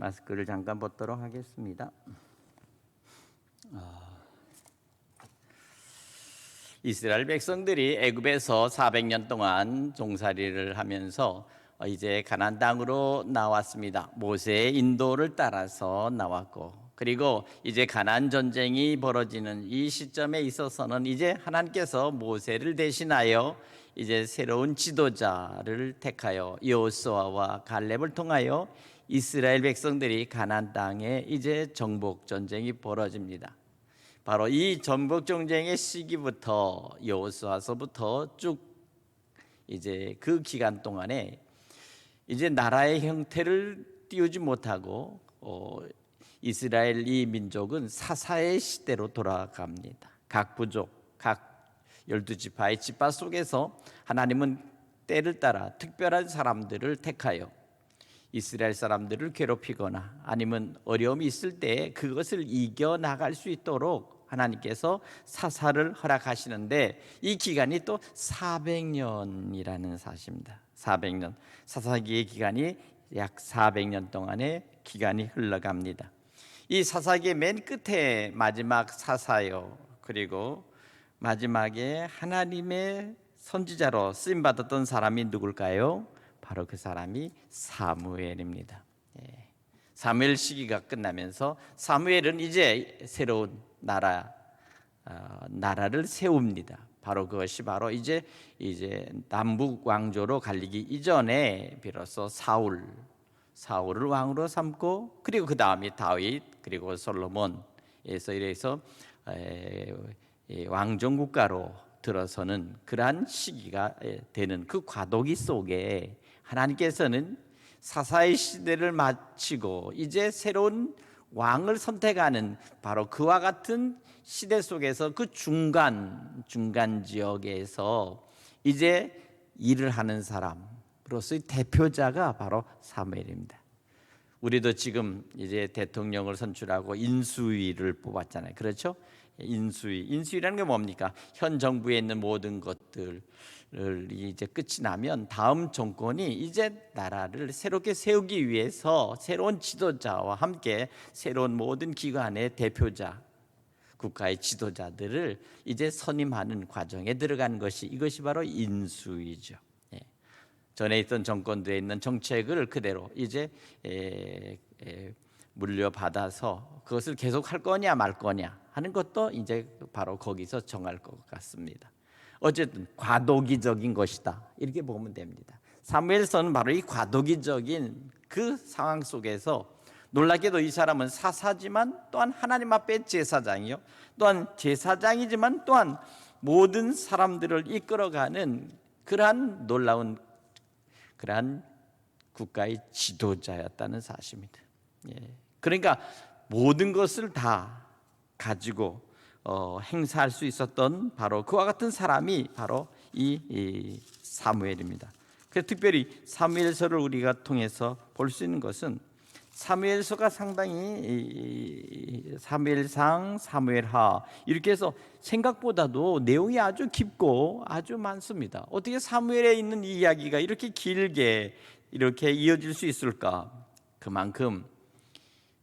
마스크를 잠깐 벗도록 하겠습니다. 이스라엘 백성들이 애굽에서 400년 동안 종살이를 하면서 이제 가나안 땅으로 나왔습니다. 모세의 인도를 따라서 나왔고, 그리고 이제 가나안 전쟁이 벌어지는 이 시점에 있어서는 이제 하나님께서 모세를 대신하여 이제 새로운 지도자를 택하여 여호수아와 갈렙을 통하여 이스라엘 백성들이 가나안 땅에 이제 정복 전쟁이 벌어집니다. 바로 이 정복 전쟁의 시기부터 여호수아서부터 쭉 이제 그 기간 동안에 이제 나라의 형태를 띄우지 못하고 이스라엘 이 민족은 사사의 시대로 돌아갑니다. 각 부족, 각 12지파의 지파 속에서 하나님은 때를 따라 특별한 사람들을 택하여 이스라엘 사람들을 괴롭히거나 아니면 어려움이 있을 때 그것을 이겨나갈 수 있도록 하나님께서 사사를 허락하시는데, 이 기간이 또 400년이라는 사실입니다. 400년, 사사기의 기간이 약 400년 동안의 기간이 흘러갑니다. 이 사사기의 맨 끝에 마지막 사사요, 그리고 마지막에 하나님의 선지자로 쓰임받았던 사람이 누굴까요? 바로 그 사람이 사무엘입니다. 사무엘 시기가 끝나면서 사무엘은 이제 새로운 나라를 세웁니다. 바로 그것이 바로 이제 남북 왕조로 갈리기 이전에 비로소 사울을 왕으로 삼고, 그리고 그 다음이 다윗, 그리고 솔로몬에서 이래서 왕정 국가로 들어서는 그러한 시기가 되는 그 과도기 속에 하나님께서는 사사의 시대를 마치고 이제 새로운 왕을 선택하는 바로 그와 같은 시대 속에서 그 중간 지역에서 이제 일을 하는 사람으로서의 대표자가 바로 사무엘입니다. 우리도 지금 이제 대통령을 선출하고 인수위를 뽑았잖아요. 그렇죠? 인수위라는 게 뭡니까? 현 정부에 있는 모든 것들을 이제 끝이 나면 다음 정권이 이제 나라를 새롭게 세우기 위해서 새로운 지도자와 함께 새로운 모든 기관의 대표자, 국가의 지도자들을 이제 선임하는 과정에 들어가는 이것이 바로 인수위죠. 전에 있던 정권들에 있는 정책을 그대로 이제 물려받아서 그것을 계속 할 거냐 말 거냐 하는 것도 이제 바로 거기서 정할 것 같습니다. 어쨌든 과도기적인 것이다, 이렇게 보면 됩니다. 사무엘서는 바로 이 과도기적인 그 상황 속에서 놀랍게도 이 사람은 사사지만 또한 하나님 앞에 제사장이요, 또한 제사장이지만 또한 모든 사람들을 이끌어가는 그러한 놀라운 그러한 국가의 지도자였다는 사실입니다. 그러니까 모든 것을 다 가지고 행사할 수 있었던 바로 그와 같은 사람이 바로 이 사무엘입니다. 그래서 특별히 사무엘서를 우리가 통해서 볼 수 있는 것은 사무엘서가 상당히 사무엘상, 사무엘하 이렇게 해서 생각보다도 내용이 아주 깊고 아주 많습니다. 어떻게 사무엘에 있는 이 이야기가 이렇게 길게 이렇게 이어질 수 있을까? 그만큼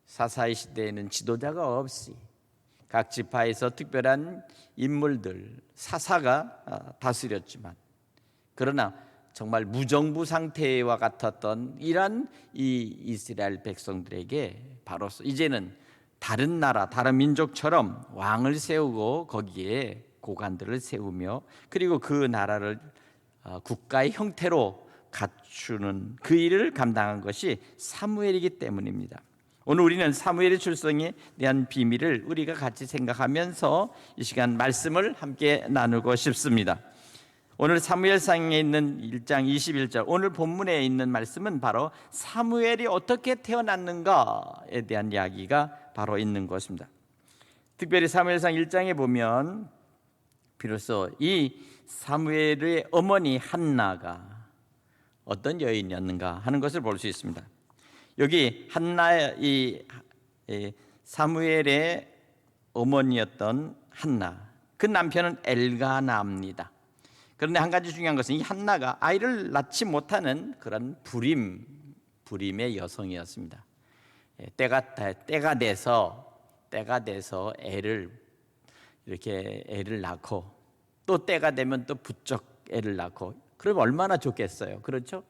사사의 시대에는 지도자가 없이 각 지파에서 특별한 인물들, 사사가 다스렸지만, 그러나 정말 무정부 상태와 같았던 이러한 이 이스라엘 백성들에게 바로서 이제는 다른 나라, 다른 민족처럼 왕을 세우고 거기에 고관들을 세우며 그리고 그 나라를 국가의 형태로 갖추는 그 일을 감당한 것이 사무엘이기 때문입니다. 오늘 우리는 사무엘의 출생에 대한 비밀을 우리가 같이 생각하면서 이 시간 말씀을 함께 나누고 싶습니다. 오늘 사무엘상에 있는 1장 21절, 오늘 본문에 있는 말씀은 바로 사무엘이 어떻게 태어났는가에 대한 이야기가 바로 있는 것입니다. 특별히 사무엘상 1장에 보면 비로소 이 사무엘의 어머니 한나가 어떤 여인이었는가 하는 것을 볼 수 있습니다. 여기 한나의 사무엘의 어머니였던 한나, 그 남편은 엘가나입니다. 그런데 한 가지 중요한 것은 이 한나가 아이를 낳지 못하는 그런 불임의 여성이었습니다. 때가 돼서 애를 낳고 또 때가 되면 또 부쩍 애를 낳고 그러면 얼마나 좋겠어요. 그렇죠?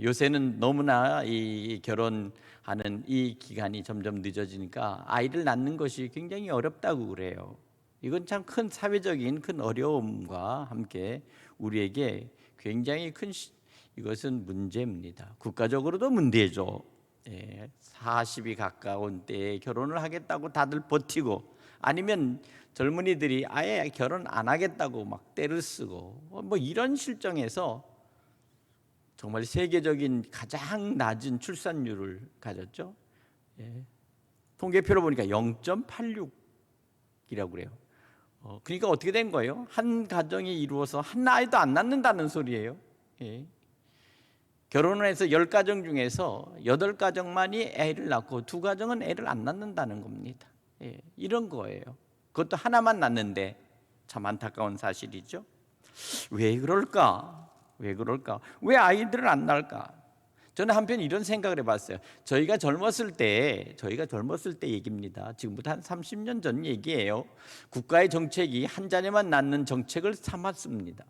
요새는 너무나 이 결혼하는 이 기간이 점점 늦어지니까 아이를 낳는 것이 굉장히 어렵다고 그래요. 이건 참 큰 사회적인 큰 어려움과 함께 우리에게 굉장히 이것은 문제입니다. 국가적으로도 문제죠. 40이 가까운 때에 결혼을 하겠다고 다들 버티고 아니면 젊은이들이 아예 결혼 안 하겠다고 막 떼를 쓰고 뭐 이런 실정에서 정말 세계적인 가장 낮은 출산율을 가졌죠. 통계표로 보니까 0.86이라고 그래요. 그러니까 어떻게 된 거예요? 한 가정이 이루어서 한 아이도 안 낳는다는 소리예요. 결혼을 해서 10가정 중에서 8가정만이 애를 낳고 2가정은 애를 안 낳는다는 겁니다. 이런 거예요. 그것도 하나만 낳는데 참 안타까운 사실이죠. 왜 그럴까? 왜 아이들을 안 낳을까? 저는 한편 이런 생각을 해봤어요. 저희가 젊었을 때 얘기입니다. 지금부터 한 30년 전 얘기예요. 국가의 정책이 한 자녀만 낳는 정책을 삼았습니다.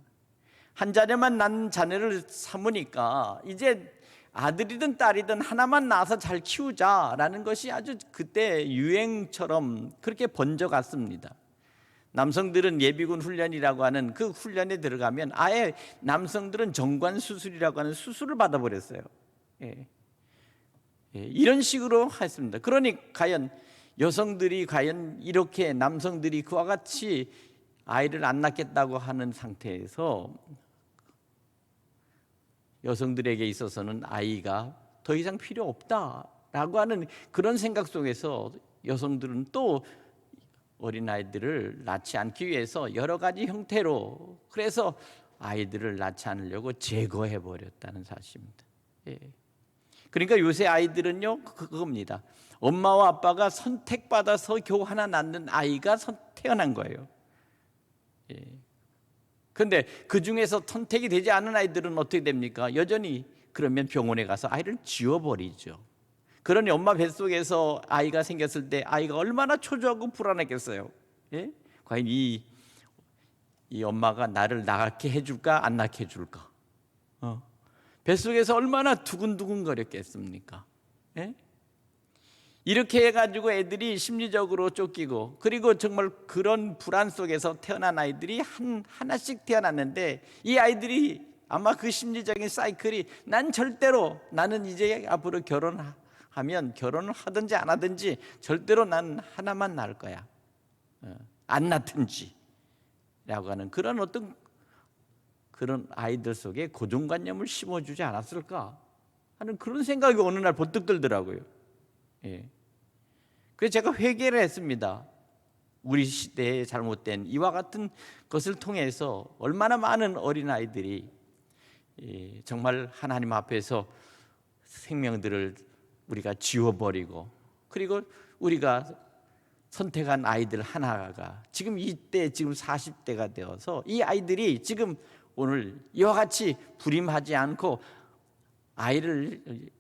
한 자녀만 낳는 자녀를 삼으니까 이제 아들이든 딸이든 하나만 낳아서 잘 키우자라는 것이 아주 그때 유행처럼 그렇게 번져갔습니다. 남성들은 예비군 훈련이라고 하는 그 훈련에 들어가면 아예 남성들은 정관 수술이라고 하는 수술을 받아버렸어요. 이런 식으로 했습니다. 그러니 과연 여성들이 과연 이렇게 남성들이 그와 같이 아이를 안 낳겠다고 하는 상태에서 여성들에게 있어서는 아이가 더 이상 필요 없다라고 하는 그런 생각 속에서 여성들은 또 어린아이들을 낳지 않기 위해서 여러 가지 형태로 그래서 아이들을 낳지 않으려고 제거해 버렸다는 사실입니다. 그러니까 요새 아이들은요 그겁니다. 엄마와 아빠가 선택받아서 겨우 하나 낳는 아이가 태어난 거예요. 그런데 그 중에서 선택이 되지 않은 아이들은 어떻게 됩니까? 여전히 그러면 병원에 가서 아이를 지워버리죠. 그러니 엄마 뱃속에서 아이가 생겼을 때 아이가 얼마나 초조하고 불안했겠어요. 과연 이 엄마가 나를 낳게 해줄까 안 낳게 해줄까? 뱃속에서 얼마나 두근두근 거렸겠습니까? 이렇게 해가지고 애들이 심리적으로 쫓기고 그리고 정말 그런 불안 속에서 태어난 아이들이 하나씩 태어났는데 이 아이들이 아마 그 심리적인 사이클이 나는 이제 앞으로 결혼하면 결혼을 하든지 안 하든지 절대로 난 하나만 낳을 거야. 안 낳든지 라고 하는 그런 어떤 그런 아이들 속에 고정관념을 심어주지 않았을까 하는 그런 생각이 어느 날 번뜩 들더라고요. 그래서 제가 회개를 했습니다. 우리 시대의 잘못된 이와 같은 것을 통해서 얼마나 많은 어린아이들이 정말 하나님 앞에서 생명들을 우리가 지워버리고 그리고 우리가 선택한 아이들 하나가 지금 이때 지금 40대가 되어서 이 아이들이 지금 오늘 이와 같이 불임하지 않고 아이를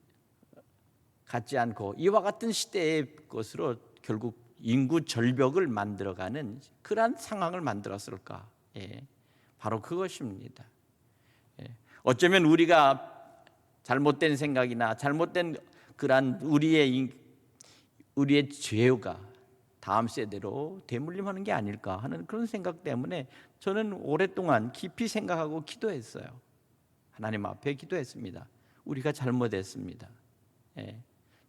갖지 않고 이와 같은 시대의 것으로 결국 인구 절벽을 만들어가는 그러한 상황을 만들었을까? 바로 그것입니다. 어쩌면 우리가 잘못된 생각이나 잘못된 그러한 우리의 죄가 다음 세대로 대물림하는 게 아닐까 하는 그런 생각 때문에 저는 오랫동안 깊이 생각하고 기도했어요. 하나님 앞에 기도했습니다. 우리가 잘못했습니다.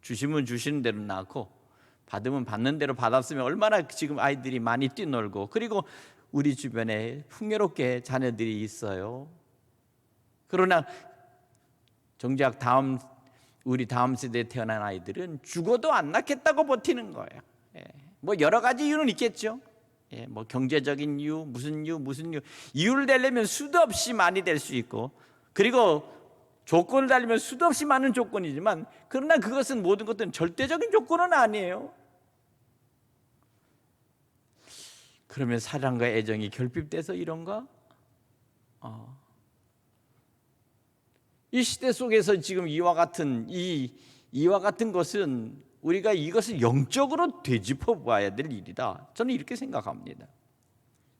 주시면 주시는 대로 낳고 받으면 받는 대로 받았으면 얼마나 지금 아이들이 많이 뛰놀고 그리고 우리 주변에 풍요롭게 자녀들이 있어요. 그러나 정작 우리 다음 세대에 태어난 아이들은 죽어도 안 낳겠다고 버티는 거예요. 뭐 여러 가지 이유는 있겠죠. 뭐 경제적인 이유, 무슨 이유 이유를 대려면 수도 없이 많이 될 수 있고 그리고 조건을 달리면 수도 없이 많은 조건이지만 그러나 그것은 모든 것들은 절대적인 조건은 아니에요. 그러면 사랑과 애정이 결핍돼서 이런가? 이 시대 속에서 지금 이와 같은 것은 우리가 이것을 영적으로 되짚어 봐야 될 일이다. 저는 이렇게 생각합니다.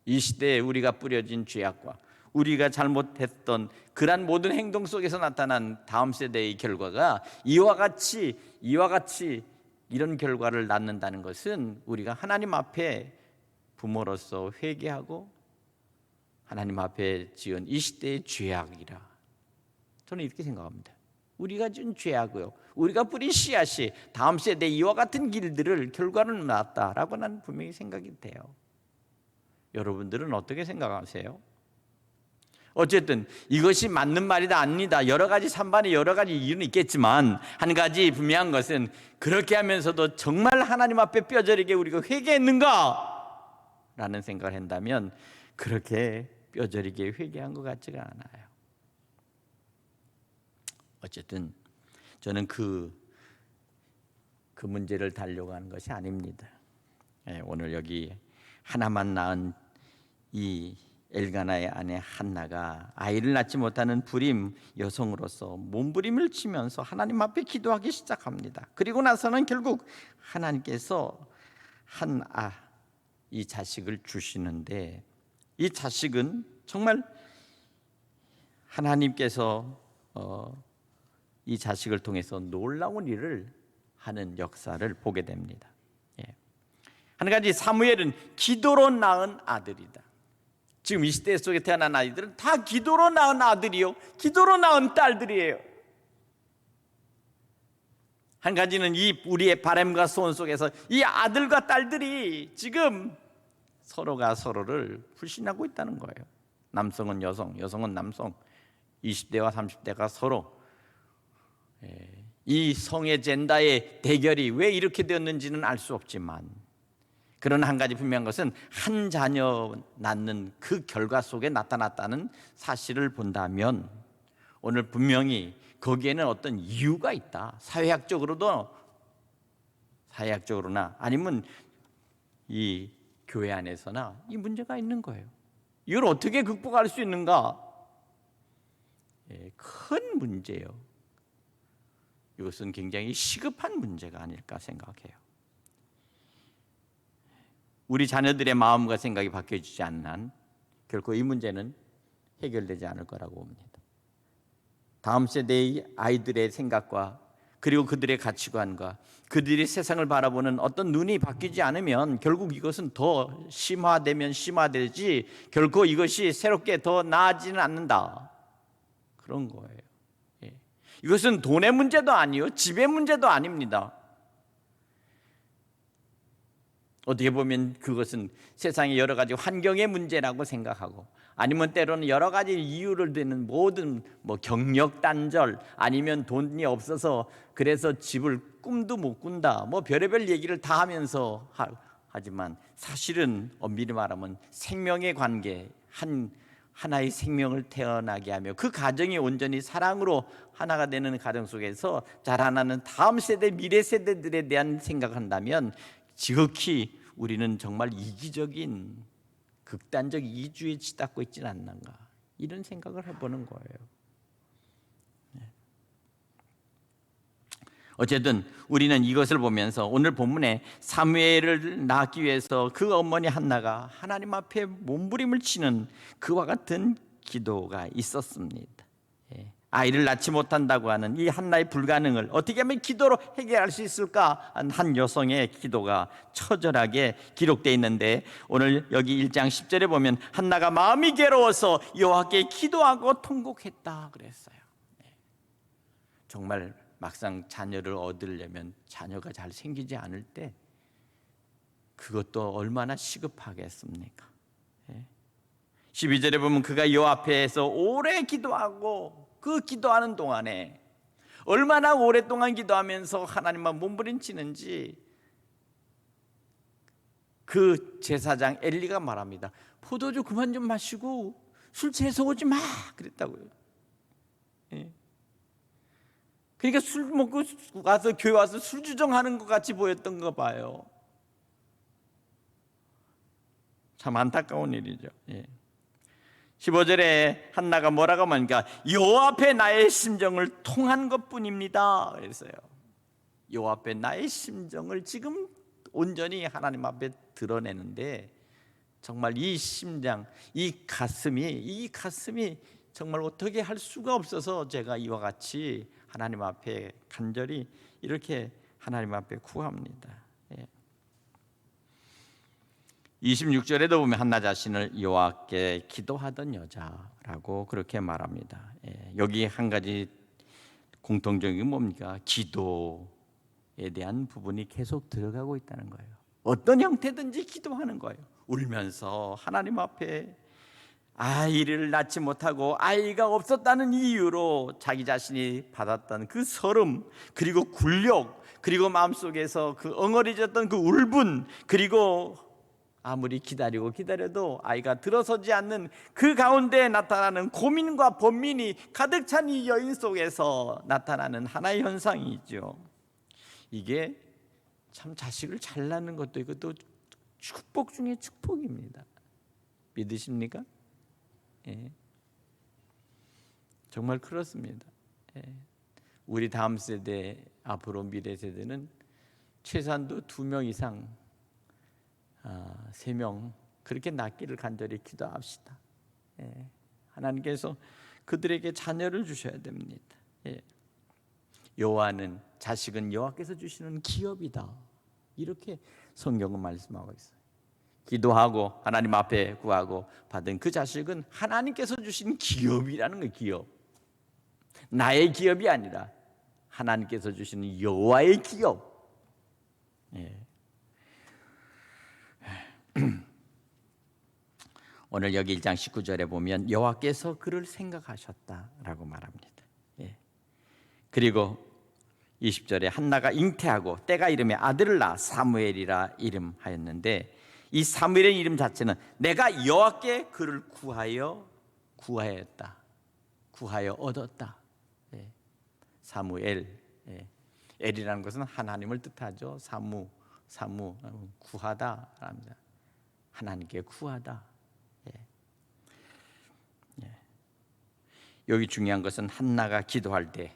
이 시대에 우리가 뿌려진 죄악과 우리가 잘못했던 그러한 모든 행동 속에서 나타난 다음 세대의 결과가 이와 같이 이런 결과를 낳는다는 것은 우리가 하나님 앞에 부모로서 회개하고 하나님 앞에 지은 이 시대의 죄악이라 저는 이렇게 생각합니다. 우리가 지은 죄악이요, 우리가 뿌린 씨앗이 다음 세대 이와 같은 길들을 결과를 낳았다라고 나는 분명히 생각이 돼요. 여러분들은 어떻게 생각하세요? 어쨌든 이것이 맞는 말이다 아니다 여러 가지 산반의 여러 가지 이유는 있겠지만 한 가지 분명한 것은 그렇게 하면서도 정말 하나님 앞에 뼈저리게 우리가 회개했는가? 라는 생각을 한다면 그렇게 뼈저리게 회개한 것 같지가 않아요. 어쨌든 저는 그 문제를 다루려고 하는 것이 아닙니다. 오늘 여기 하나만 낳은 이 엘가나의 아내 한나가 아이를 낳지 못하는 불임 여성으로서 몸부림을 치면서 하나님 앞에 기도하기 시작합니다. 그리고 나서는 결국 하나님께서 이 자식을 주시는데 이 자식은 정말 하나님께서 이 자식을 통해서 놀라운 일을 하는 역사를 보게 됩니다. 한 가지, 사무엘은 기도로 낳은 아들이다. 지금 이 시대 속에 태어난 아이들은 다 기도로 낳은 아들이요, 기도로 낳은 딸들이에요. 한 가지는 이 우리의 바람과 소원 속에서 이 아들과 딸들이 지금 서로가 서로를 불신하고 있다는 거예요. 남성은 여성, 여성은 남성, 20대와 30대가 서로 이 성의 젠다의 대결이 왜 이렇게 되었는지는 알 수 없지만, 그러나 한 가지 분명한 것은 한 자녀 낳는 그 결과 속에 나타났다는 사실을 본다면 오늘 분명히 거기에는 어떤 이유가 있다. 사회학적으로나 아니면 이 교회 안에서나 이 문제가 있는 거예요. 이걸 어떻게 극복할 수 있는가? 큰 문제예요. 이것은 굉장히 시급한 문제가 아닐까 생각해요. 우리 자녀들의 마음과 생각이 바뀌어지지 않는 한 결코 이 문제는 해결되지 않을 거라고 봅니다. 다음 세대의 아이들의 생각과 그리고 그들의 가치관과 그들이 세상을 바라보는 어떤 눈이 바뀌지 않으면 결국 이것은 더 심화되면 심화되지 결코 이것이 새롭게 더 나아지는 않는다. 그런 거예요. 이것은 돈의 문제도 아니요, 집의 문제도 아닙니다. 어떻게 보면 그것은 세상의 여러 가지 환경의 문제라고 생각하고, 아니면 때로는 여러 가지 이유를 대는 모든 경력 단절, 아니면 돈이 없어서 그래서 집을 꿈도 못 꾼다, 별의별 얘기를 다 하면서 하지만 사실은 엄밀히 말하면 생명의 관계, 하나의 생명을 태어나게 하며 그 가정이 온전히 사랑으로 하나가 되는 가정 속에서 자라나는 다음 세대, 미래 세대들에 대한 생각한다면 지극히 우리는 정말 이기적인 극단적 이주에 치닫고 있지는 않는가, 이런 생각을 해보는 거예요. 어쨌든 우리는 이것을 보면서 오늘 본문에 사무엘을 낳기 위해서 그 어머니 한나가 하나님 앞에 몸부림을 치는 그와 같은 기도가 있었습니다. 아이를 낳지 못한다고 하는 이 한나의 불가능을 어떻게 하면 기도로 해결할 수 있을까? 한 여성의 기도가 처절하게 기록되어 있는데, 오늘 여기 1장 10절에 보면 한나가 마음이 괴로워서 여호와께 기도하고 통곡했다 그랬어요. 정말 막상 자녀를 얻으려면 자녀가 잘 생기지 않을 때 그것도 얼마나 시급하겠습니까? 12절에 보면 그가 여호와 앞에서 오래 기도하고, 그 기도하는 동안에 얼마나 오랫동안 기도하면서 하나님만 몸부림치는지 그 제사장 엘리가 말합니다. 포도주 그만 좀 마시고 술 취해서 오지 마 그랬다고요. 그러니까 술 먹고 와서 교회 와서 술 주정하는 것 같이 보였던 거 봐요. 참 안타까운 일이죠. 15절에 한나가 뭐라고 하니까 여호와 앞에 나의 심정을 통한 것뿐입니다 그랬어요. 여호와 앞에 나의 심정을 지금 온전히 하나님 앞에 드러내는데, 정말 이 심장, 이 가슴이 정말 어떻게 할 수가 없어서 제가 이와 같이 하나님 앞에 간절히 이렇게 하나님 앞에 구합니다. 26절에도 보면 한나 자신을 여호와께 기도하던 여자라고 그렇게 말합니다. 여기 한 가지 공통적인 게 뭡니까? 기도에 대한 부분이 계속 들어가고 있다는 거예요. 어떤 형태든지 기도하는 거예요. 울면서 하나님 앞에 아이를 낳지 못하고 아이가 없었다는 이유로 자기 자신이 받았던 그 서름, 그리고 굴욕, 그리고 마음속에서 그 엉어리졌던 그 울분, 그리고 아무리 기다려도 아이가 들어서지 않는 그 가운데 나타나는 고민과 번민이 가득 찬 이 여인 속에서 나타나는 하나의 현상이죠. 이게 참 자식을 잘 낳는 것도 이것도 축복 중에 축복입니다. 믿으십니까? 정말 그렇습니다. 우리 다음 세대, 앞으로 미래 세대는 최소한도 2명 이상, 3명 그렇게 낳기를 간절히 기도합시다. 하나님께서 그들에게 자녀를 주셔야 됩니다. 여호와는, 자식은 여호와께서 주시는 기업이다, 이렇게 성경은 말씀하고 있어요. 기도하고 하나님 앞에 구하고 받은 그 자식은 하나님께서 주신 기업이라는 거예요. 기업. 나의 기업이 아니라 하나님께서 주시는 여호와의 기업. 오늘 여기 1장 19절에 보면 여호와께서 그를 생각하셨다라고 말합니다. 그리고 20절에 한나가 잉태하고 때가 이름에 아들을 낳아 사무엘이라 이름하였는데, 이 사무엘의 이름 자체는 내가 여호와께 그를 구하여 얻었다. 사무엘, 엘이라는 것은 하나님을 뜻하죠. 사무 구하다 합니다. 하나님께 구하다. 여기 중요한 것은 한나가 기도할 때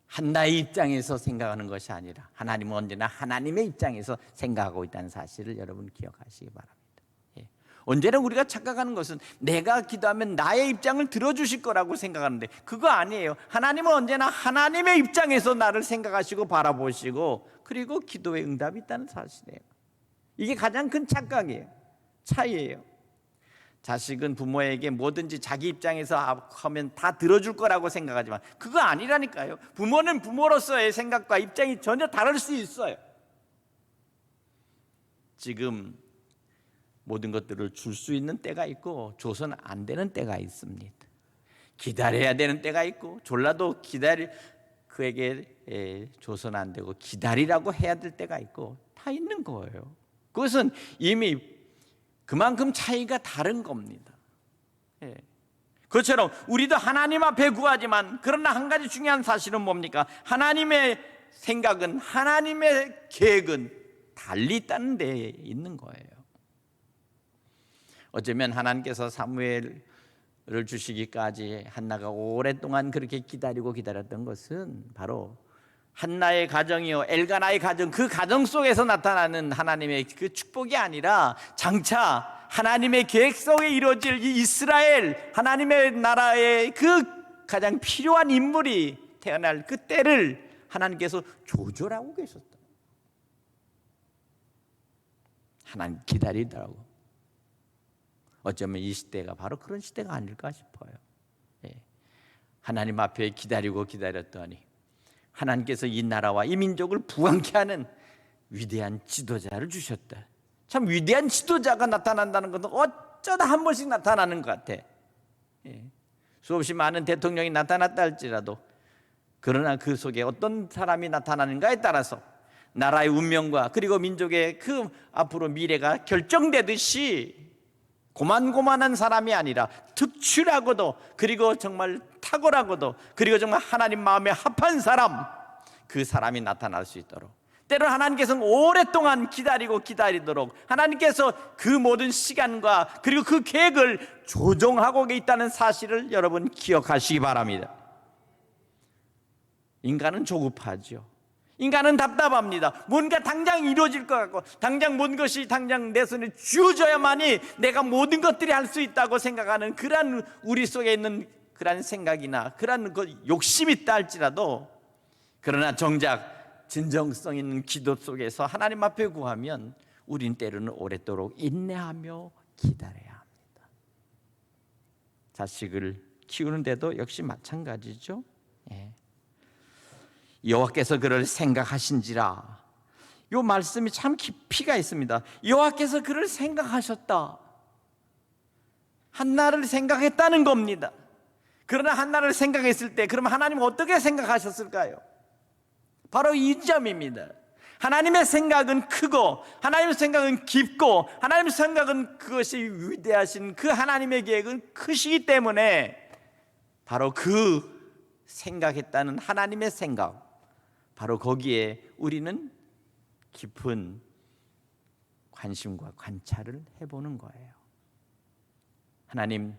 한나의 입장에서 생각하는 것이 아니라 하나님은 언제나 하나님의 입장에서 생각하고 있다는 사실을 여러분 기억하시기 바랍니다. 언제나 우리가 착각하는 것은 내가 기도하면 나의 입장을 들어주실 거라고 생각하는데 그거 아니에요. 하나님은 언제나 하나님의 입장에서 나를 생각하시고 바라보시고 그리고 기도에 응답이 있다는 사실이에요. 이게 가장 큰 착각이에요. 차이예요. 자식은 부모에게 뭐든지 자기 입장에서 하면 다 들어줄 거라고 생각하지만 그거 아니라니까요. 부모는 부모로서의 생각과 입장이 전혀 다를 수 있어요. 지금 모든 것들을 줄 수 있는 때가 있고 줘서는 안 되는 때가 있습니다. 기다려야 되는 때가 있고 졸라도 그에게 줘서는 안 되고 기다리라고 해야 될 때가 있고 다 있는 거예요. 그것은 이미 그만큼 차이가 다른 겁니다. 그것처럼 우리도 하나님 앞에 구하지만 그러나 한 가지 중요한 사실은 뭡니까? 하나님의 생각은, 하나님의 계획은 달리 있다는 데 있는 거예요. 어쩌면 하나님께서 사무엘을 주시기까지 한나가 오랫동안 그렇게 기다렸던 것은 바로 한나의 가정이요 엘가나의 가정, 그 가정 속에서 나타나는 하나님의 그 축복이 아니라 장차 하나님의 계획 속에 이루어질 이 이스라엘 하나님의 나라의 그 가장 필요한 인물이 태어날 그 때를 하나님께서 조절하고 계셨다. 하나님 기다리더라고. 어쩌면 이 시대가 바로 그런 시대가 아닐까 싶어요. 하나님 앞에 기다렸더니 하나님께서 이 나라와 이 민족을 부강케 하는 위대한 지도자를 주셨다. 참 위대한 지도자가 나타난다는 것은 어쩌다 한 번씩 나타나는 것 같아. 수없이 많은 대통령이 나타났다 할지라도 그러나 그 속에 어떤 사람이 나타나는가에 따라서 나라의 운명과 그리고 민족의 그 앞으로 미래가 결정되듯이 고만고만한 사람이 아니라 특출하고도 그리고 정말 탁월하고도 그리고 정말 하나님 마음에 합한 사람, 그 사람이 나타날 수 있도록 때로는 하나님께서는 오랫동안 기다리도록 하나님께서 그 모든 시간과 그리고 그 계획을 조정하고 있다는 사실을 여러분 기억하시기 바랍니다. 인간은 조급하죠. 인간은 답답합니다. 뭔가 당장 이루어질 것 같고, 당장 뭔 것이 당장 내 손에 쥐어져야만이 내가 모든 것들이 할 수 있다고 생각하는 그러한 우리 속에 있는 그러한 생각이나 그러한 그 욕심이 있다 할지라도, 그러나 정작 진정성 있는 기도 속에서 하나님 앞에 구하면 우린 때로는 오랫도록 인내하며 기다려야 합니다. 자식을 키우는데도 역시 마찬가지죠. 여호와께서 그를 생각하신지라. 이 말씀이 참 깊이가 있습니다. 여호와께서 그를 생각하셨다. 한나를 생각했다는 겁니다. 그러나 한나를 생각했을 때 그럼 하나님은 어떻게 생각하셨을까요? 바로 이 점입니다. 하나님의 생각은 크고, 하나님의 생각은 깊고, 하나님의 생각은 그것이 위대하신 그 하나님의 계획은 크시기 때문에 바로 그 생각했다는 하나님의 생각, 바로 거기에 우리는 깊은 관심과 관찰을 해보는 거예요. 하나님,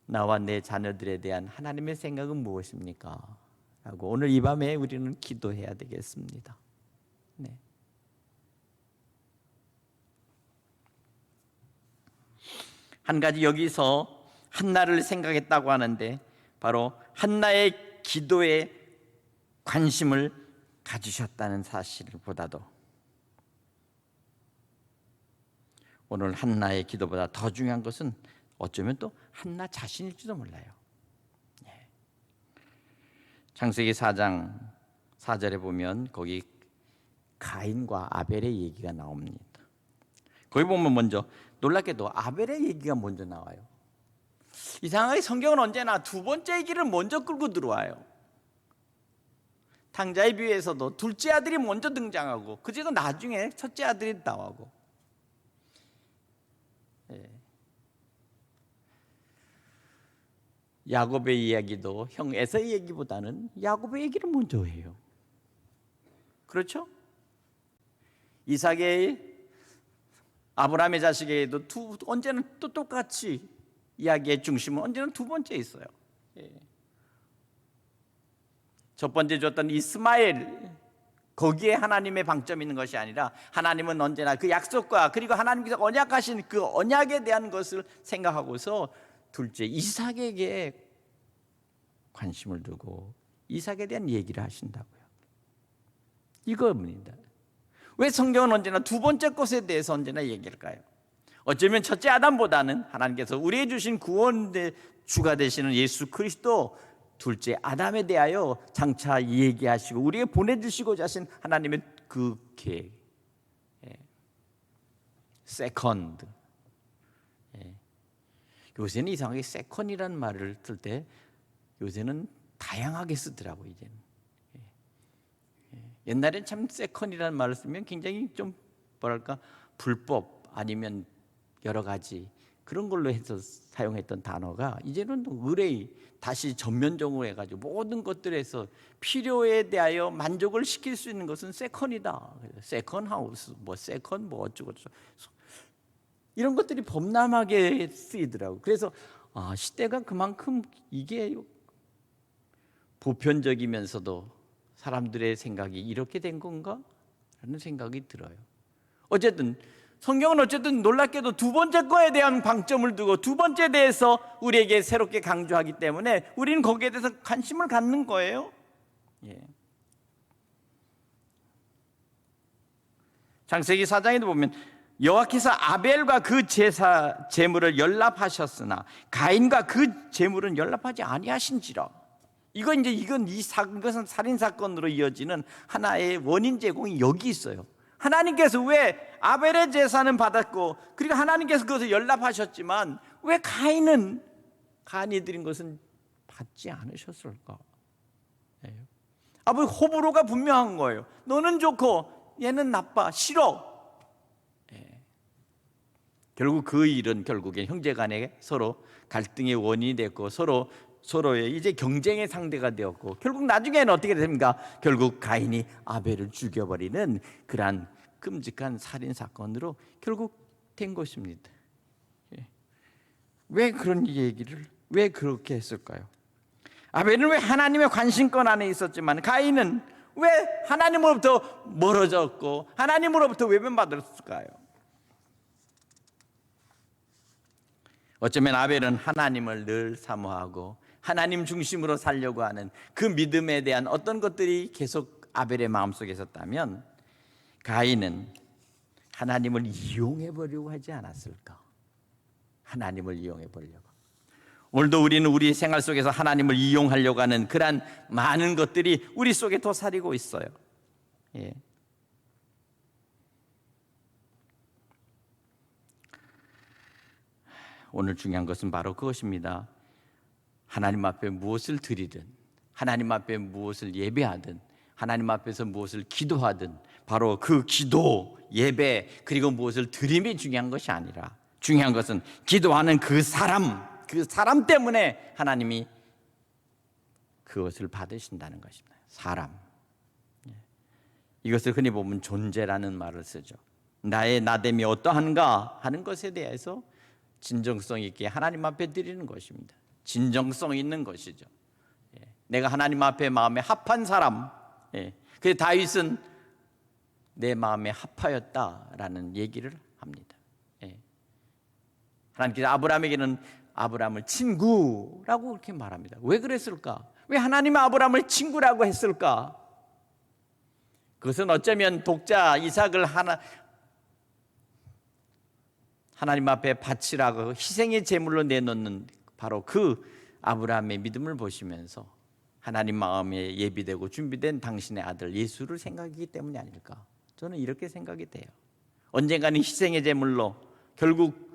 나와 내 자녀들에 대한 하나님의 생각은 무엇입니까? 라고 오늘 이 밤에 우리는 기도해야 되겠습니다. 네. 한 가지 여기서 한나를 생각했다고 하는데, 바로 한나의 기도에 관심을 가지셨다는 사실보다도 오늘 한나의 기도보다 더 중요한 것은 어쩌면 또 한나 자신일지도 몰라요. 창세기 4장 4절에 보면 거기 가인과 아벨의 얘기가 나옵니다. 거기 보면 먼저 놀랍게도 아벨의 얘기가 먼저 나와요. 이상하게 성경은 언제나 두 번째 얘기를 먼저 끌고 들어와요. 탕자의 비유에서도 둘째 아들이 먼저 등장하고 그제도 나중에 첫째 아들이 나오고. 야곱의 이야기도 형 에서의 얘기보다는 야곱의 얘기를 먼저 해요. 그렇죠? 이삭의 아브라함의 자식에게도 언제는 또 똑같이 이야기의 중심은 언제는 두 번째 있어요. 첫 번째 줬던 이스마엘, 거기에 하나님의 방점이 있는 것이 아니라 하나님은 언제나 그 약속과 그리고 하나님께서 언약하신 그 언약에 대한 것을 생각하고서 둘째 이삭에게 관심을 두고 이삭에 대한 얘기를 하신다고요. 이겁니다. 왜 성경은 언제나 두 번째 것에 대해서 언제나 얘기할까요? 어쩌면 첫째 아담보다는 하나님께서 우리에게 주신 구원의 주가 되시는 예수 그리스도, 둘째 아담에 대하여 장차 얘기하시고 우리에게 보내주시고자 하신 하나님의 그 계획, 세컨드. 요새는 이상하게 세컨이라는 말을 쓸 때 요새는 다양하게 쓰더라고요. 이제는. 옛날엔 참 세컨이라는 말을 쓰면 굉장히 좀 뭐랄까 불법 아니면 여러 가지 그런 걸로 해서 사용했던 단어가 이제는 의뢰의 다시 전면적으로 해가지고 모든 것들에서 필요에 대하여 만족을 시킬 수 있는 것은 세컨이다. 세컨 하우스, 뭐 세컨 뭐 어쩌고 저쩌고 이런 것들이 범람하게 쓰이더라고요. 그래서 시대가 그만큼 이게 보편적이면서도 사람들의 생각이 이렇게 된 건가? 라는 생각이 들어요. 어쨌든 성경은 어쨌든 놀랍게도 두 번째 거에 대한 방점을 두고 두 번째에 대해서 우리에게 새롭게 강조하기 때문에 우리는 거기에 대해서 관심을 갖는 거예요. 창세기 4장에도 보면 여호와께서 아벨과 그 제물을 연락하셨으나 가인과 그 제물은 연락하지 아니하신지라. 이것은 살인 사건으로 이어지는 하나의 원인 제공이 여기 있어요. 하나님께서 왜 아벨의 제사는 받았고 그리고 하나님께서 그것을 연락하셨지만 왜 가인이 드린 것은 받지 않으셨을까? 호불호가 분명한 거예요. 너는 좋고 얘는 나빠, 싫어. 결국 그 일은 결국에 형제간에 서로 갈등의 원인이 됐고 서로의 이제 경쟁의 상대가 되었고 결국 나중에는 어떻게 됩니까? 결국 가인이 아벨을 죽여버리는 그러한 끔찍한 살인 사건으로 결국 된 것입니다. 왜 그런 얘기를 왜 그렇게 했을까요? 아벨은 왜 하나님의 관심권 안에 있었지만 가인은 왜 하나님으로부터 멀어졌고 하나님으로부터 외면받았을까요? 어쩌면 아벨은 하나님을 늘 사모하고 하나님 중심으로 살려고 하는 그 믿음에 대한 어떤 것들이 계속 아벨의 마음속에 있었다면, 가인은 하나님을 이용해 보려고 하지 않았을까? 하나님을 이용해 보려고. 오늘도 우리는 우리 생활 속에서 하나님을 이용하려고 하는 그러한 많은 것들이 우리 속에 도사리고 있어요. 예. 오늘 중요한 것은 바로 그것입니다. 하나님 앞에 무엇을 드리든, 하나님 앞에 무엇을 예배하든, 하나님 앞에서 무엇을 기도하든, 바로 그 기도, 예배, 그리고 무엇을 드림이 중요한 것이 아니라, 중요한 것은 기도하는 그 사람 때문에 하나님이 그것을 받으신다는 것입니다. 사람. 이것을 흔히 보면 존재라는 말을 쓰죠. 나의 나됨이 어떠한가 하는 것에 대해서 진정성 있게 하나님 앞에 드리는 것입니다. 진정성 있는 것이죠. 내가 하나님 앞에 마음에 합한 사람. 그래서 다윗은 내 마음에 합하였다라는 얘기를 합니다. 하나님께서 아브라함에게는 아브라함을 친구라고 그렇게 말합니다. 왜 그랬을까? 왜 하나님이 아브라함을 친구라고 했을까? 그것은 어쩌면 독자 이삭을 하나님 앞에 바치라고 희생의 제물로 내놓는 바로 그 아브라함의 믿음을 보시면서 하나님 마음에 예비되고 준비된 당신의 아들 예수를 생각하기 때문이 아닐까? 저는 이렇게 생각이 돼요. 언젠가는 희생의 제물로 결국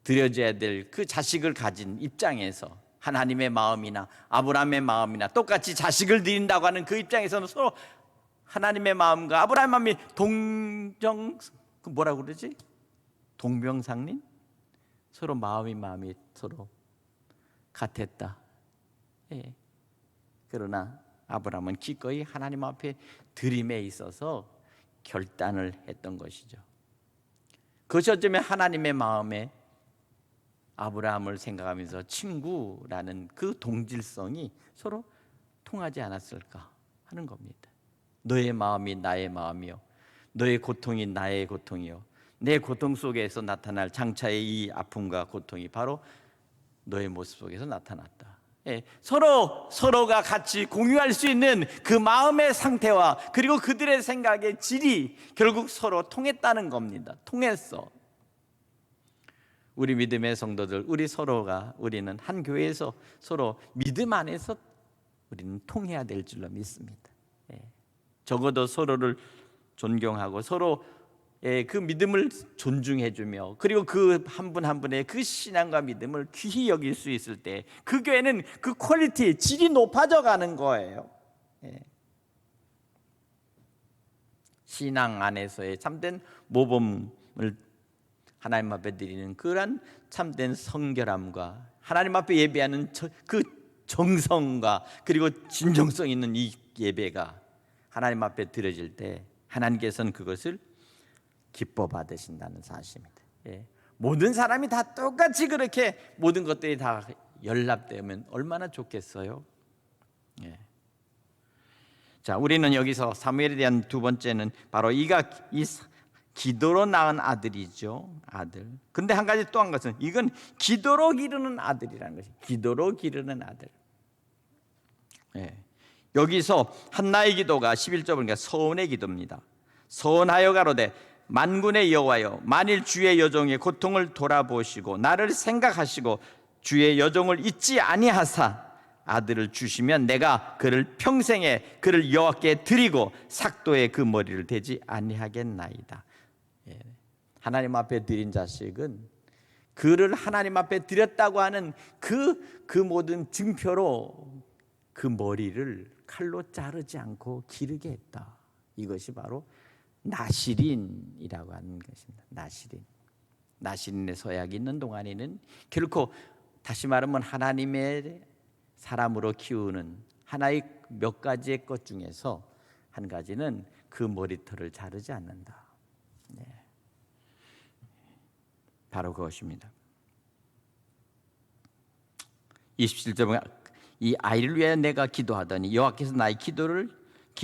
드려져야 될 그 자식을 가진 입장에서 하나님의 마음이나 아브라함의 마음이나 똑같이 자식을 드린다고 하는 그 입장에서는 서로 하나님의 마음과 아브라함의 마음이 뭐라고 그러지? 동병상린? 서로 마음이 서로 같았다. 그러나 아브라함은 기꺼이 하나님 앞에 드림에 있어서 결단을 했던 것이죠. 그것이 어쩌면 하나님의 마음에 아브라함을 생각하면서 친구라는 그 동질성이 서로 통하지 않았을까 하는 겁니다. 너의 마음이 나의 마음이요, 너의 고통이 나의 고통이요, 내 고통 속에서 나타날 장차의 이 아픔과 고통이 바로 너의 모습 속에서 나타났다. 서로가 같이 공유할 수 있는 그 마음의 상태와 그리고 그들의 생각의 질이 결국 서로 통했다는 겁니다. 통했어. 우리 믿음의 성도들, 우리는 한 교회에서 서로 믿음 안에서 우리는 통해야 될 줄로 믿습니다. 적어도 서로를 존경하고 서로의 그 믿음을 존중해주며 그리고 그 한 분 한 분의 그 신앙과 믿음을 귀히 여길 수 있을 때 그 교회는 그 퀄리티, 질이 높아져 가는 거예요. 신앙 안에서의 참된 모범을 하나님 앞에 드리는 그러한 참된 성결함과 하나님 앞에 예배하는 그 정성과 그리고 진정성 있는 이 예배가 하나님 앞에 드려질 때 하나님께서는 그것을 기뻐 받으신다는 사실입니다. 모든 사람이 다 똑같이 그렇게 모든 것들이 다 연합되면 얼마나 좋겠어요. 자, 우리는 여기서 사무엘에 대한 두 번째는 바로 이 기도로 낳은 아들이죠. 아들. 근데 한 가지 또 한 것은 이건 기도로 기르는 아들이라는 것이. 기도로 기르는 아들. 여기서 한나의 기도가 11절 보니까 서원의 기도입니다. 서원하여 가로되 만군의 여호와여, 만일 주의 여종의 고통을 돌아보시고 나를 생각하시고 주의 여종을 잊지 아니하사 아들을 주시면 내가 그를 평생에 그를 여호와께 드리고 삭도에 그 머리를 대지 아니하겠나이다. 하나님 앞에 드린 자식은 그를 하나님 앞에 드렸다고 하는 그 모든 증표로 그 머리를 칼로 자르지 않고 기르게 했다. 이것이 바로 나실인이라고 하는 것입니다. 나실인의 서약이 있는 동안에는 결코, 다시 말하면 하나님의 사람으로 키우는 하나의 몇 가지의 것 중에서 한 가지는 그 머리털을 자르지 않는다. 바로 그것입니다. 27절 보면 이 아이를 위하여 내가 기도하더니 여호와께서 나의 기도를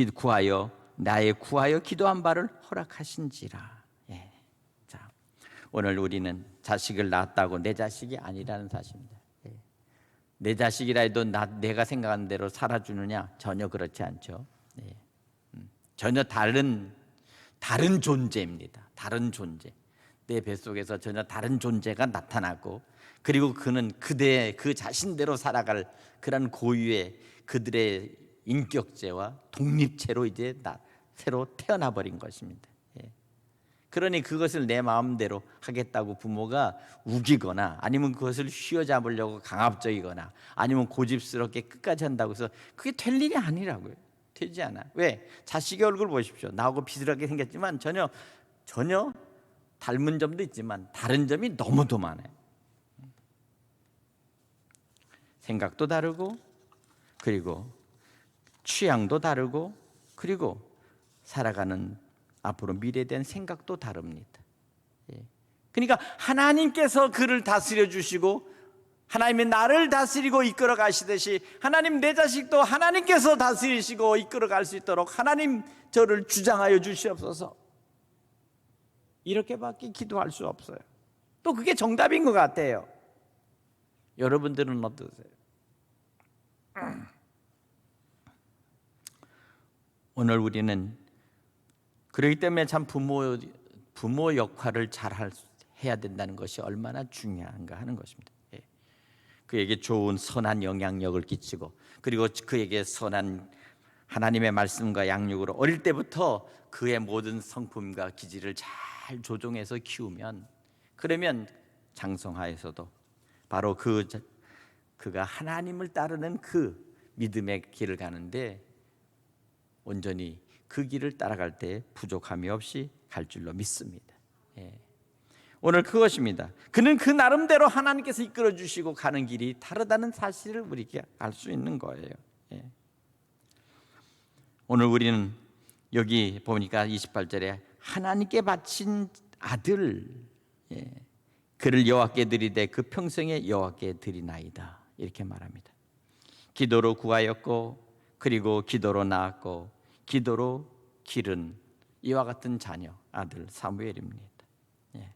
구하여 나의 구하여 기도한 바를 허락하신지라. 예. 자, 오늘 우리는 자식을 낳았다고 내 자식이 아니라는 사실입니다. 예. 내 자식이라 해도 내가 생각하는 대로 살아주느냐? 전혀 그렇지 않죠. 예. 전혀 다른 존재입니다. 다른 존재. 내 뱃속에서 전혀 다른 존재가 나타나고, 그리고 그는 그 자신대로 살아갈 그런 고유의 그들의 인격체와 독립체로 이제 새로 태어나 버린 것입니다. 예. 그러니 그것을 내 마음대로 하겠다고 부모가 우기거나 아니면 그것을 휘어잡으려고 강압적이거나 아니면 고집스럽게 끝까지 한다고 해서 그게 될 일이 아니라고요. 되지 않아. 왜? 자식의 얼굴 보십시오. 나하고 비슷하게 생겼지만 전혀 닮은 점도 있지만 다른 점이 너무도 많아요. 생각도 다르고, 그리고 취향도 다르고, 그리고 살아가는 앞으로 미래에 대한 생각도 다릅니다. 예. 그러니까 하나님께서 그를 다스려 주시고 하나님이 나를 다스리고 이끌어 가시듯이 하나님 내 자식도 하나님께서 다스리시고 이끌어 갈 수 있도록 하나님 저를 주장하여 주시옵소서. 이렇게밖에 기도할 수 없어요. 또 그게 정답인 것 같아요. 여러분들은 어떠세요? 오늘 우리는 그렇기 때문에 참 부모 역할을 잘 해야 된다는 것이 얼마나 중요한가 하는 것입니다. 예. 그에게 좋은 선한 영향력을 끼치고, 그리고 그에게 선한 하나님의 말씀과 양육으로 어릴 때부터 그의 모든 성품과 기질을 잘 조종해서 키우면, 그러면 장성하에서도 바로 그가 하나님을 따르는 그 믿음의 길을 가는데 온전히 그 길을 따라갈 때 부족함이 없이 갈 줄로 믿습니다. 예. 오늘 그것입니다. 그는 그 나름대로 하나님께서 이끌어 주시고 가는 길이 다르다는 사실을 우리가 알 수 있는 거예요. 예. 오늘 우리는 여기 보니까 28절에 하나님께 바친 아들, 예, 그를 여호와께 드리되 그 평생에 여호와께 드리나이다, 이렇게 말합니다. 기도로 구하였고, 그리고 기도로 낳았고, 기도로 기른 이와 같은 자녀 아들 사무엘입니다. 예.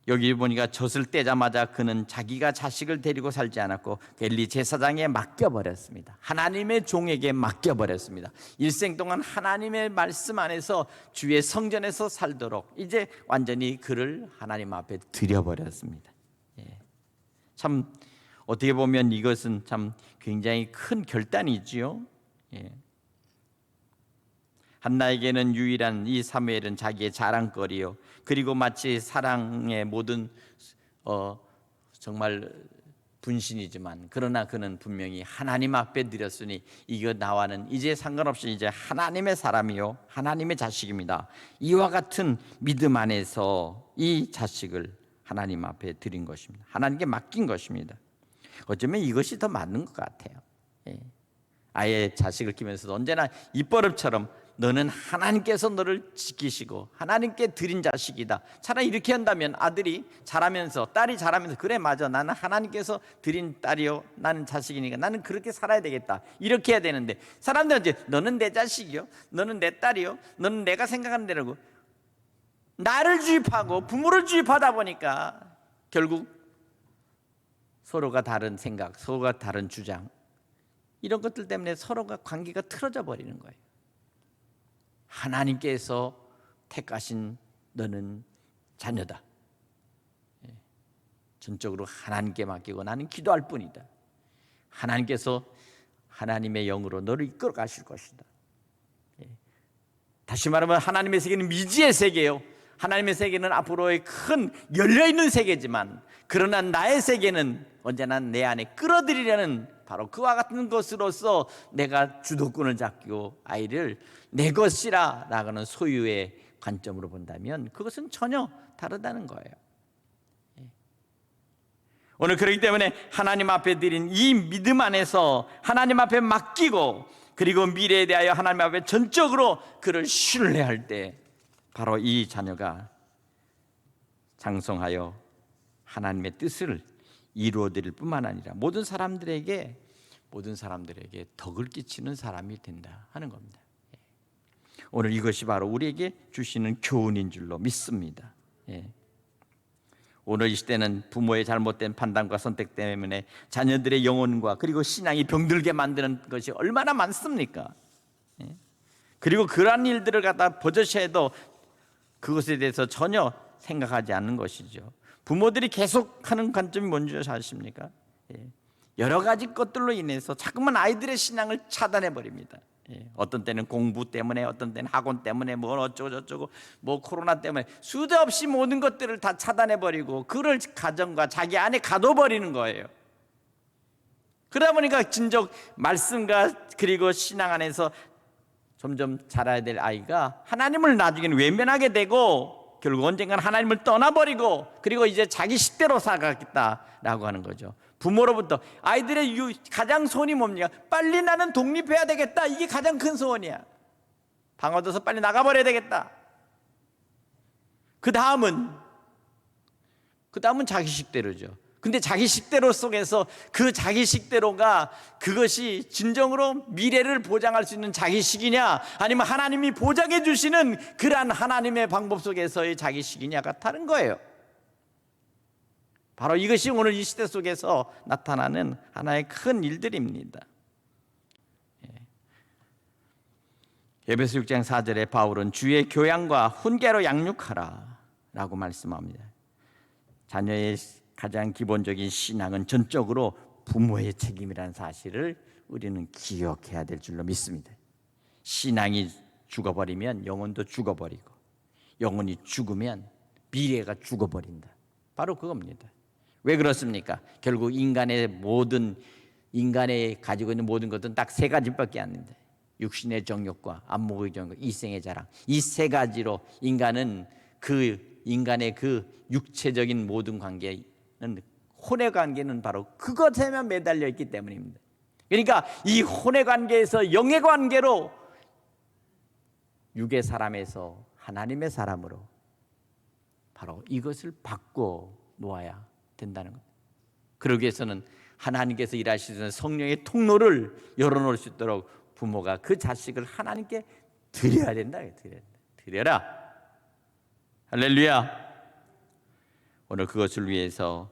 여기 보니까 젖을 떼자마자 그는 자기가 자식을 데리고 살지 않았고 엘리 제사장에 맡겨버렸습니다. 하나님의 종에게 맡겨버렸습니다. 일생 동안 하나님의 말씀 안에서 주의 성전에서 살도록 이제 완전히 그를 하나님 앞에 드려버렸습니다. 예. 참 어떻게 보면 이것은 참 굉장히 큰 결단이지요. 예. 한나에게는 유일한 이 사무엘은 자기의 자랑거리요, 그리고 마치 사랑의 모든 정말 분신이지만, 그러나 그는 분명히 하나님 앞에 드렸으니 이거 나와는 이제 상관없이 이제 하나님의 사람이요 하나님의 자식입니다. 이와 같은 믿음 안에서 이 자식을 하나님 앞에 드린 것입니다. 하나님께 맡긴 것입니다. 어쩌면 이것이 더 맞는 것 같아요. 예. 아예 자식을 키우면서도 언제나 입버릇처럼 너는 하나님께서 너를 지키시고 하나님께 드린 자식이다. 차라리 이렇게 한다면 아들이 자라면서, 딸이 자라면서, 그래 맞아, 나는 하나님께서 드린 딸이요 나는 자식이니까 나는 그렇게 살아야 되겠다, 이렇게 해야 되는데, 사람들은 이제 너는 내 자식이요, 너는 내 딸이요, 너는 내가 생각하는 대로고 나를 주입하고 부모를 주입하다 보니까 결국 서로가 다른 생각, 서로가 다른 주장, 이런 것들 때문에 서로가 관계가 틀어져 버리는 거예요. 하나님께서 택하신 너는 자녀다. 전적으로 하나님께 맡기고 나는 기도할 뿐이다. 하나님께서 하나님의 영으로 너를 이끌어 가실 것이다. 다시 말하면 하나님의 세계는 미지의 세계요, 하나님의 세계는 앞으로의 큰 열려있는 세계지만, 그러나 나의 세계는 언제나 내 안에 끌어들이려는 바로 그와 같은 것으로서 내가 주도권을 잡고 아이를 내 것이라 라고는 소유의 관점으로 본다면 그것은 전혀 다르다는 거예요. 오늘 그렇기 때문에 하나님 앞에 드린 이 믿음 안에서 하나님 앞에 맡기고, 그리고 미래에 대하여 하나님 앞에 전적으로 그를 신뢰할 때 바로 이 자녀가 장성하여 하나님의 뜻을 이루어 드릴 뿐만 아니라 모든 사람들에게 모든 사람들에게 덕을 끼치는 사람이 된다 하는 겁니다. 오늘 이것이 바로 우리에게 주시는 교훈인 줄로 믿습니다. 오늘 이 시대는 부모의 잘못된 판단과 선택 때문에 자녀들의 영혼과 그리고 신앙이 병들게 만드는 것이 얼마나 많습니까? 그리고 그러한 일들을 갖다 버젓이해도 그것에 대해서 전혀 생각하지 않는 것이죠. 부모들이 계속하는 관점이 뭔지 아십니까? 여러 가지 것들로 인해서 자꾸만 아이들의 신앙을 차단해 버립니다. 어떤 때는 공부 때문에, 어떤 때는 학원 때문에, 뭐 어쩌고 저쩌고, 뭐 코로나 때문에 수도 없이 모든 것들을 다 차단해 버리고 그를 가정과 자기 안에 가둬버리는 거예요. 그러다 보니까 진정 말씀과 그리고 신앙 안에서 점점 자라야 될 아이가 하나님을 나중에는 외면하게 되고 결국 언젠가는 하나님을 떠나버리고 그리고 이제 자기 식대로 살아가겠다라고 하는 거죠. 부모로부터 아이들의 가장 소원이 뭡니까? 빨리 나는 독립해야 되겠다. 이게 가장 큰 소원이야. 방 얻어서 빨리 나가버려야 되겠다. 그 다음은 자기 식대로죠. 근데 자기 식대로 속에서 그 자기 식대로가 그것이 진정으로 미래를 보장할 수 있는 자기식이냐 아니면 하나님이 보장해 주시는 그러한 하나님의 방법 속에서의 자기식이냐가 다른 거예요. 바로 이것이 오늘 이 시대 속에서 나타나는 하나의 큰 일들입니다. 에베소 6장 4절에 바울은 주의 교양과 훈계로 양육하라 라고 말씀합니다. 자녀의 가장 기본적인 신앙은 전적으로 부모의 책임이라는 사실을 우리는 기억해야 될 줄로 믿습니다. 신앙이 죽어버리면 영혼도 죽어버리고 영혼이 죽으면 미래가 죽어버린다. 바로 그겁니다. 왜 그렇습니까? 결국 인간의 가지고 있는 모든 것은 딱 세 가지밖에 안 됩니다. 육신의 정욕과 안목의 정욕, 이생의 자랑. 이 세 가지로 인간의 그 육체적인 모든 관계는 혼의 관계는 바로 그것에만 매달려 있기 때문입니다. 그러니까 이 혼의 관계에서 영의 관계로 육의 사람에서 하나님의 사람으로 바로 이것을 바꿔 놓아야 된다는 것. 그러기 위해서는 하나님께서 일하시는 성령의 통로를 열어놓을 수 있도록 부모가 그 자식을 하나님께 드려야 된다. 드려라. 할렐루야. 오늘 그것을 위해서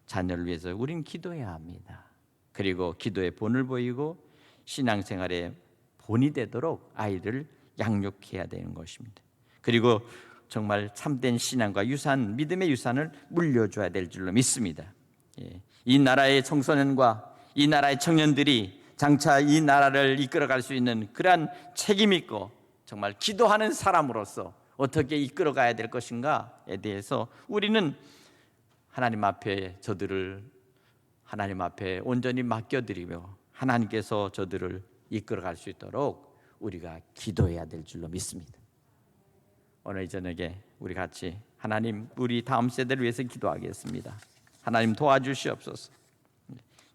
자녀를 위해서 우리는 기도해야 합니다. 그리고 기도의 본을 보이고 신앙생활의 본이 되도록 아이를 양육해야 되는 것입니다. 그리고 정말 참된 신앙과 유산, 믿음의 유산을 물려줘야 될 줄로 믿습니다. 이 나라의 청소년과 이 나라의 청년들이 장차 이 나라를 이끌어갈 수 있는 그러한 책임 있고 정말 기도하는 사람으로서 어떻게 이끌어가야 될 것인가에 대해서 우리는 하나님 앞에 저들을 하나님 앞에 온전히 맡겨드리며 하나님께서 저들을 이끌어갈 수 있도록 우리가 기도해야 될 줄로 믿습니다. 오늘 저녁에 우리 같이 하나님 우리 다음 세대를 위해서 기도하겠습니다. 하나님 도와주시옵소서.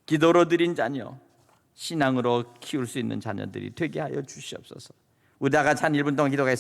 기도로 드린 자녀 신앙으로 키울 수 있는 자녀들이 되게 하여 주시옵소서. 우리 다 같이 한 1분 동안 기도하겠습니다.